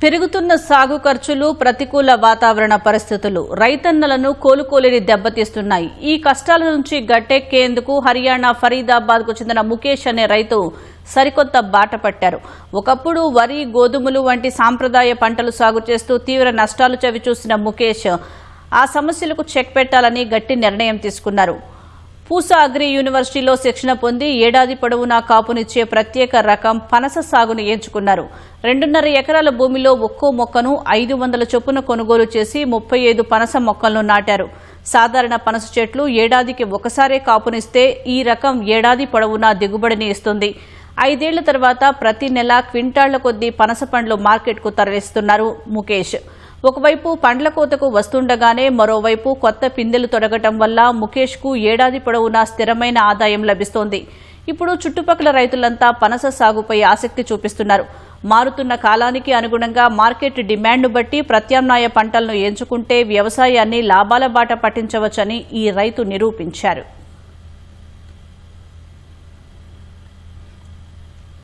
పెరుగుతున్న సాగు ఖర్చులు, ప్రతికూల వాతావరణ పరిస్థితులు రైతన్నలను కోలుకోలేని దెబ్బతీస్తున్నాయి. ఈ కష్టాల నుంచి గట్టెక్కేందుకు హర్యానా ఫరీదాబాద్కు చెందిన ముఖేష్ అనే రైతు సరికొత్త బాట పట్టారు. ఒకప్పుడు వరి, గోధుమలు వంటి సాంప్రదాయ పంటలు సాగు చేస్తూ తీవ్ర నష్టాలు చవిచూసిన ముఖేష్ ఆ సమస్యలకు చెక్ పెట్టాలని గట్టి నిర్ణయం తీసుకున్నారు. పూసా అగ్రి యూనివర్సిటీలో శిక్షణ పొంది ఏడాది పొడవునా కాపునిచ్చే ప్రత్యేక రకం పనస సాగును ఎంచుకున్నారు. 2.5 ఎకరాల భూమిలో ఒక్కో మొక్కను 500 చొప్పున కొనుగోలు చేసి 35 పనస మొక్కలను నాటారు. సాధారణ పనస చెట్లు ఏడాదికి ఒకసారే కాపునిస్తే ఈ రకం ఏడాది పొడవునా దిగుబడిని ఇస్తుంది. 5 ఏళ్ల తర్వాత ప్రతి నెల క్వింటాళ్ల కొద్దీ పనస పండ్లు మార్కెట్కు తరలిస్తున్నారు ముఖేష్. ఒకవైపు పండ్ల కోతకు వస్తుండగానే మరోవైపు కొత్త పిందెలు తొడగటం వల్ల ముఖేష్కు ఏడాది పొడవునా స్థిరమైన ఆదాయం లభిస్తోంది. ఇప్పుడు చుట్టుపక్కల రైతులంతా పనస సాగుపై ఆసక్తి చూపిస్తున్నారు. మారుతున్న కాలానికి అనుగుణంగా మార్కెట్ డిమాండ్ను బట్టి ప్రత్యామ్నాయ పంటలను ఎంచుకుంటే వ్యవసాయాన్ని లాభాల బాట పట్టించవచ్చని ఈ రైతు నిరూపించారు.